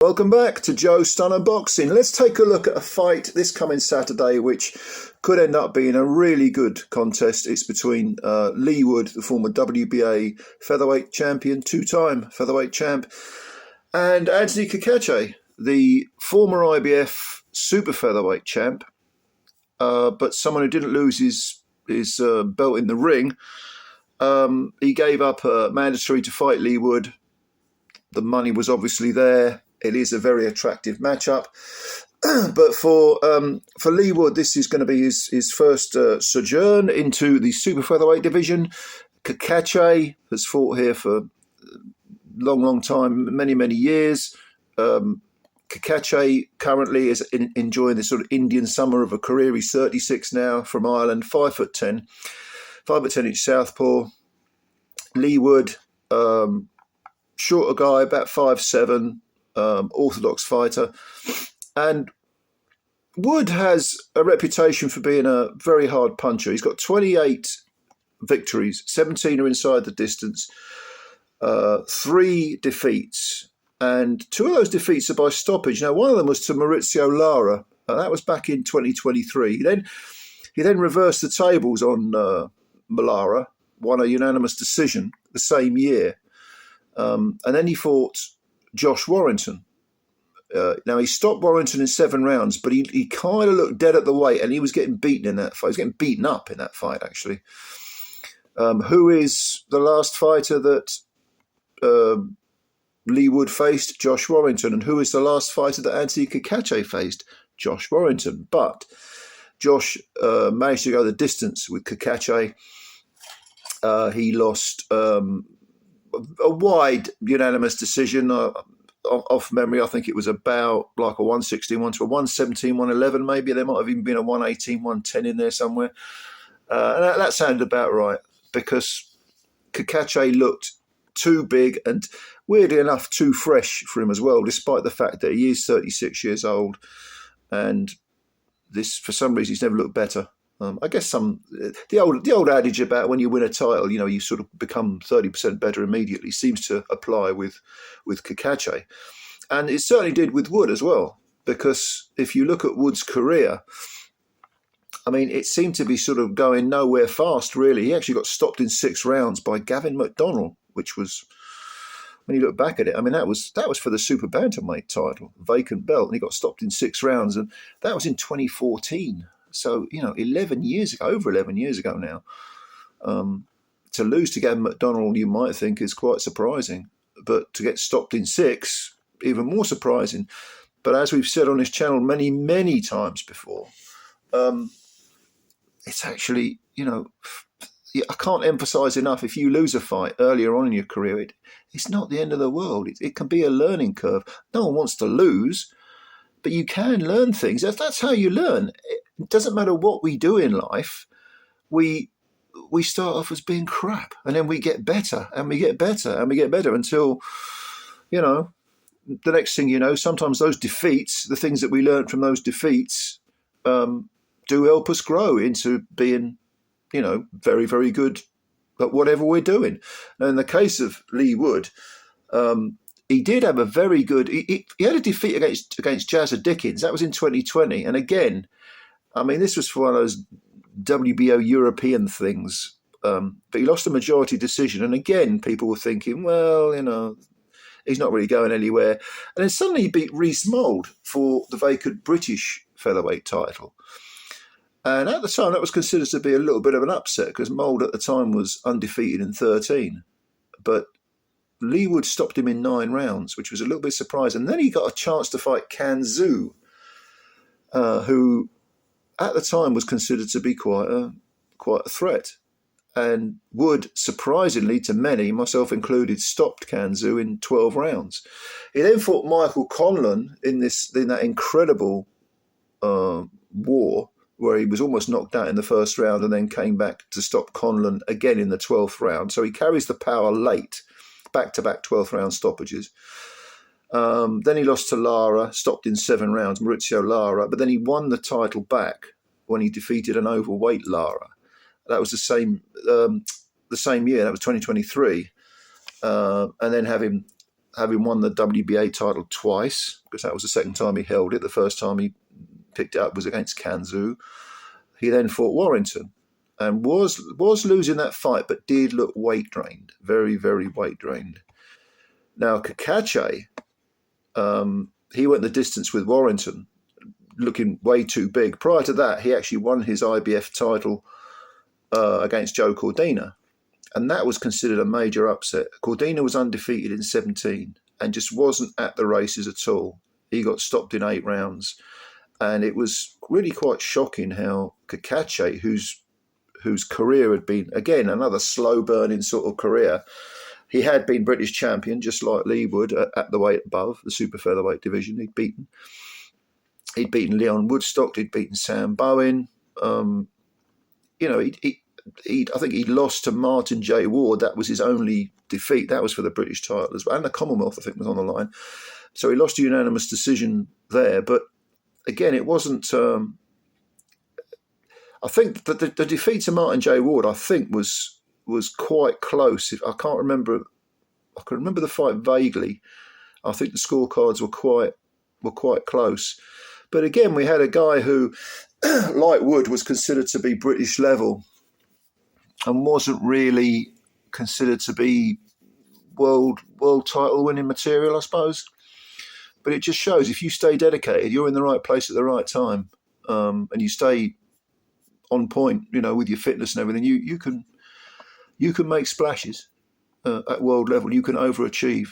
Welcome back to Joe Stunner Boxing. Let's take a look at a fight this coming Saturday, which could end up being a really good contest. It's between Leigh Wood, the former WBA featherweight champion, two-time featherweight champ, and Anthony Cacace, the former IBF super featherweight champ, but someone who didn't lose his belt in the ring. He gave up mandatory to fight Leigh Wood. The money was obviously there. It is a very attractive matchup. But for Leigh Wood, this is going to be his first sojourn into the super featherweight division. Cacace has fought here for a long time, many years. Cacace currently is enjoying this sort of Indian summer of a career. He's 36 now, from Ireland, 5'10", 5'10" inch southpaw. Leigh Wood, shorter guy, about 5'7", orthodox fighter. And Wood has a reputation for being a very hard puncher. He's got 28 victories, 17 are inside the distance, 3 defeats, and 2 of those defeats are by stoppage. Now, one of them was to Maurizio Lara. That was back in 2023. He then reversed the tables on Lara, won a unanimous decision the same year. And then he fought Josh Warrington. Now, he stopped Warrington in 7 rounds, but he kind of looked dead at the weight, and he was getting beaten in that fight. He was getting beaten up in that fight, actually. Who is the last fighter that Leigh Wood faced? Josh Warrington. And who is the last fighter that Anthony Cacace faced? Josh Warrington. But Josh managed to go the distance with Cacace. He lost a wide unanimous decision. Off memory, I think it was about like a 116 to a 117, 111 maybe. There might have even been a 118, 110 in there somewhere. And that sounded about right, because Cacace looked too big and, weirdly enough, too fresh for him as well, despite the fact that he is 36 years old. And this, for some reason, he's never looked better. I guess the old adage about when you win a title, you sort of become 30% better immediately seems to apply with Cacace. And it certainly did with Wood as well, because if you look at Wood's career, I mean, it seemed to be sort of going nowhere fast, really. He actually got stopped in 6 rounds by Gavin McDonnell, which was, when you look back at it, I mean, that was for the super bantamweight title, vacant belt, and he got stopped in 6 rounds, and that was in 2014. So, 11 years ago, over 11 years ago now. To lose to Gavin McDonnell, you might think, is quite surprising. But to get stopped in 6, even more surprising. But as we've said on this channel many times before, it's actually, I can't emphasize enough, if you lose a fight earlier on in your career, it's not the end of the world. It can be a learning curve. No one wants to lose, but you can learn things. That's how you learn. It doesn't matter what we do in life. We start off as being crap, and then we get better, and we get better, and we get better until, the next thing you know, sometimes those defeats, the things that we learned from those defeats, do help us grow into being, very, very good at whatever we're doing. Now, in the case of Leigh Wood, he did have a very good. He had a defeat against Jazza Dickens. That was in 2020, and again, I mean, this was for one of those WBO European things, but he lost a majority decision. And again, people were thinking, well, he's not really going anywhere. And then suddenly he beat Reece Mould for the vacant British featherweight title. And at the time, that was considered to be a little bit of an upset, because Mould at the time was undefeated in 13. But Leigh Wood stopped him in 9 rounds, which was a little bit surprising. And then he got a chance to fight Can Xu, who at the time was considered to be quite a threat. And Wood, surprisingly to many, myself included, stopped Can Xu in 12 rounds. He then fought Michael Conlan in that incredible war, where he was almost knocked out in the first round and then came back to stop Conlan again in the 12th round. So he carries the power late, back-to-back 12th round stoppages. Then he lost to Lara, stopped in 7 rounds, Maurizio Lara, but then he won the title back when he defeated an overweight Lara. That was the same year, that was 2023. And then have him having won the WBA title twice, because that was the second time he held it. The first time he picked it up was against Kanzu. He then fought Warrington and was losing that fight, but did look weight drained, very, very weight drained. Now, Cacace, he went the distance with Warrington, looking way too big. Prior to that, he actually won his IBF title against Joe Cordina, and that was considered a major upset. Cordina was undefeated in 17 and just wasn't at the races at all. He got stopped in 8 rounds, and it was really quite shocking how Cacace, whose career had been, again, another slow-burning sort of career. He had been British champion, just like Leigh Wood, at the weight above, the super featherweight division. He'd beaten Leon Woodstock, he'd beaten Sam Bowen. I think he lost to Martin J. Ward. That was his only defeat. That was for the British title as well. And the Commonwealth, I think, was on the line. So he lost a unanimous decision there. But again, it wasn't... I think that the defeat to Martin J. Ward, I think, was quite close. I can't remember... I can remember the fight vaguely. I think the scorecards were quite close. But again, we had a guy who, like Wood, was considered to be British level and wasn't really considered to be world title winning material, I suppose. But it just shows if you stay dedicated, you're in the right place at the right time, and you stay on point, with your fitness and everything. You can make splashes at world level. You can overachieve.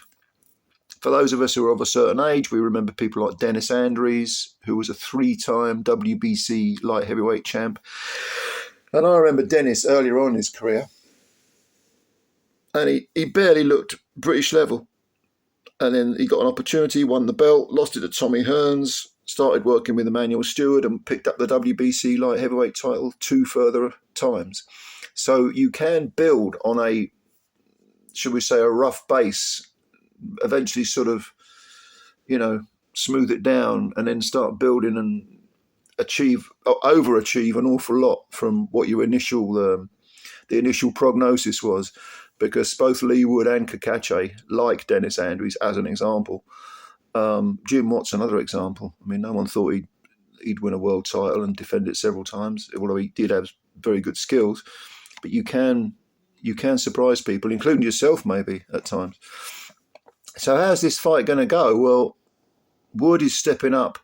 For those of us who are of a certain age, we remember people like Dennis Andrews, who was a 3-time WBC light heavyweight champ. And I remember Dennis earlier on in his career, and he barely looked British level. And then he got an opportunity, won the belt, lost it to Tommy Hearns, started working with Emmanuel Stewart and picked up the WBC light heavyweight title 2 further times. So you can build on a, should we say, a rough base, eventually sort of, smooth it down and then start building and overachieve an awful lot from what your the initial prognosis was, because both Leigh Wood and Cacace, like Dennis Andrews as an example, Jim Watt's another example. I mean, no one thought he'd win a world title and defend it several times, although he did have very good skills. But you can surprise people, including yourself maybe at times. So how's this fight going to go? Well, Wood is stepping up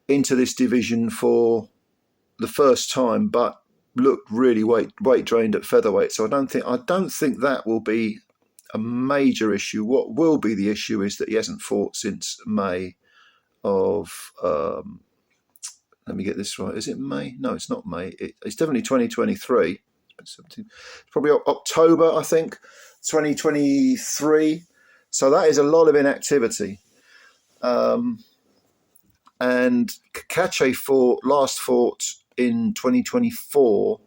into this division for the first time, but looked really weight drained at featherweight. So I don't think that will be a major issue. What will be the issue is that he hasn't fought since May of. Let me get this right. Is it May? No, it's not May. It's definitely 2023. It's probably October, I think, 2023. So that is a lot of inactivity. And Cacace last fought in 2024.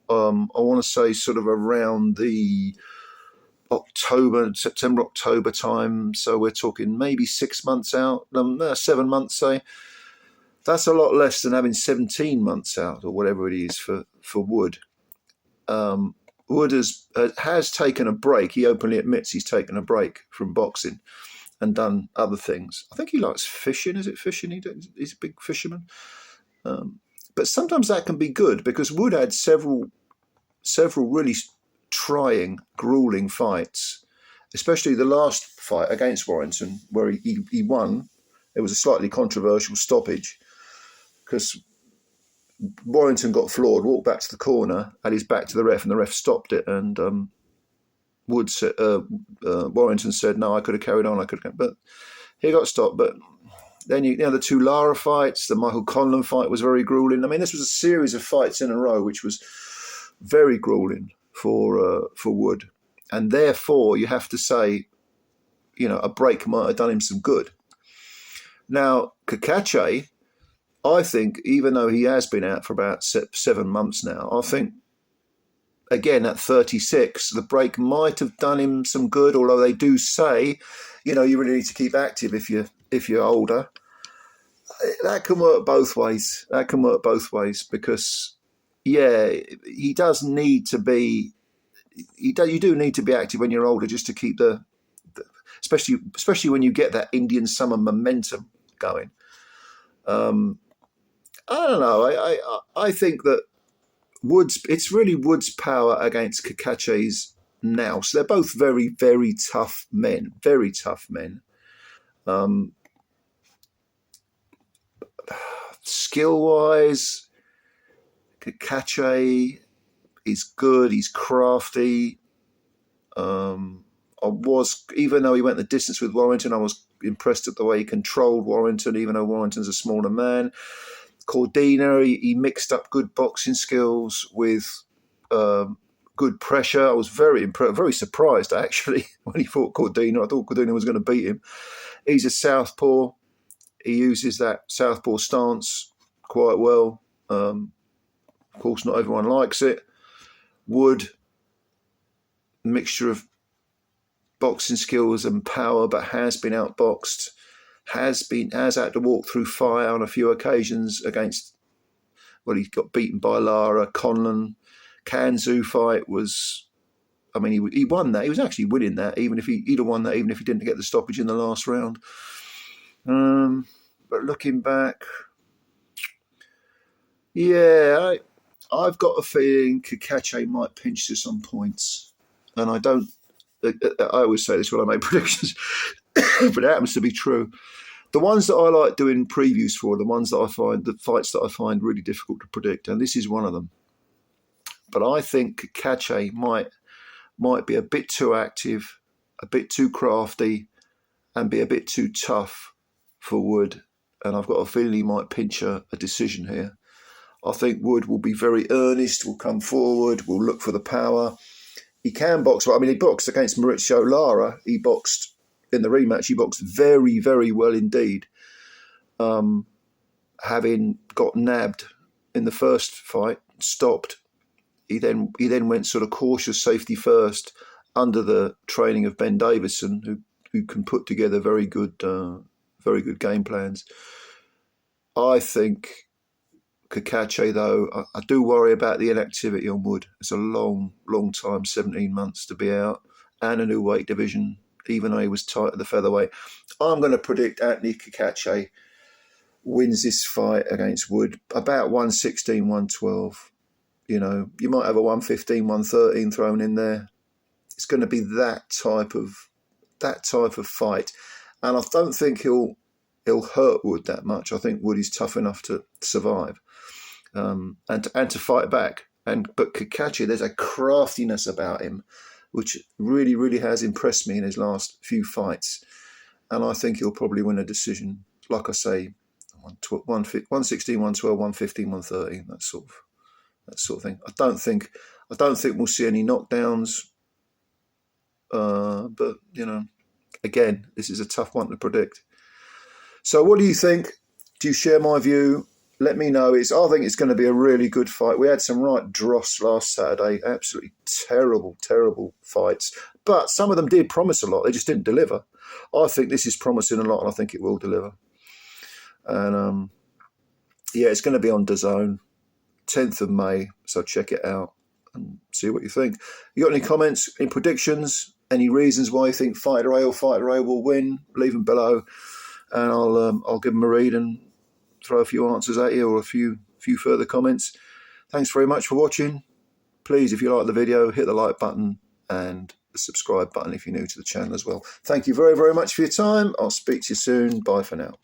I want to say sort of around the September, October time. So we're talking maybe 6 months out, 7 months, say. That's a lot less than having 17 months out or whatever it is for Wood. Wood has taken a break. He openly admits he's taken a break from boxing and done other things. I think he likes fishing. Is it fishing? He's a big fisherman. But sometimes that can be good, because Wood had several really trying, grueling fights, especially the last fight against Warrington, where he won. It was a slightly controversial stoppage because Warrington got floored, walked back to the corner, had his back to the ref, and the ref stopped it. And Wood said, Warrington said, "No, I could have carried on. But he got stopped." But then the 2 Lara fights, the Michael Conlon fight was very grueling. I mean, this was a series of fights in a row, which was very grueling for Wood, and therefore you have to say, a break might have done him some good. Now, Cacace, I think, even though he has been out for about 7 months now, I think, again, at 36, the break might have done him some good, although they do say, you really need to keep active if you're older. That can work both ways. Because, he does need to be... You do need to be active when you're older, just to keep especially when you get that Indian summer momentum going. I don't know. I think that it's really Wood's power against Cacace's now. So they're both very, very tough men. Very tough men. Skill-wise, Cacace is good. He's crafty. Even though he went the distance with Warrington, I was impressed at the way he controlled Warrington, even though Warrington's a smaller man. Cordina, he mixed up good boxing skills with good pressure. I was very surprised, actually, when he fought Cordina. I thought Cordina was going to beat him. He's a southpaw. He uses that southpaw stance quite well. Of course, not everyone likes it. Wood, mixture of boxing skills and power, but has been outboxed. Has had to walk through fire on a few occasions against. Well, he got beaten by Lara. Conlon, Kanzu fight was. I mean, he won that. He was actually winning that, even if he'd have won that, even if he didn't get the stoppage in the last round. But looking back, yeah, I've got a feeling Cacace might pinch this on points, and I don't. I always say this when I make predictions, but it happens to be true. The ones that I like doing previews for are the ones that the fights that I find really difficult to predict, and this is one of them. But I think Cacace might be a bit too active, a bit too crafty, and be a bit too tough for Wood. And I've got a feeling he might pinch a decision here. I think Wood will be very earnest, will come forward, will look for the power. He can box well. I mean, he boxed against Mauricio Lara. He boxed in the rematch. He boxed very, very well indeed. Having got nabbed in the first fight, stopped. He then went sort of cautious, safety first, under the training of Ben Davison, who can put together very good game plans. I think Cacace, though, I do worry about the inactivity on Wood. It's a long, long time, 17 months to be out, and a new weight division, even though he was tight at the featherweight. I'm going to predict Anthony Cacace wins this fight against Wood, about 116, 112. You know, you might have a 115, 113 thrown in there. It's going to be that type of fight, and I don't think he'll hurt Wood that much. I think Wood is tough enough to survive, and to fight back. But Cacace, there's a craftiness about him, which really, really has impressed me in his last few fights, and I think he'll probably win a decision. Like I say, 116, 112, 115, 113, that sort of thing. I don't think we'll see any knockdowns. But you know, again, this is a tough one to predict. So, what do you think? Do you share my view? Let me know. I think it's going to be a really good fight. We had some right dross last Saturday. Absolutely terrible, terrible fights. But some of them did promise a lot. They just didn't deliver. I think this is promising a lot, and I think it will deliver. And yeah, it's going to be on DAZN, 10th of May. So check it out and see what you think. You got any comments, any predictions, any reasons why you think Fighter A or Fighter A will win? Leave them below, and I'll give them a read and throw a few answers at you, or a few further comments. Thanks very much for watching. Please, if you like the video, hit the like button and the subscribe button if you're new to the channel as well. Thank you very, very much for your time. I'll speak to you soon. Bye for now.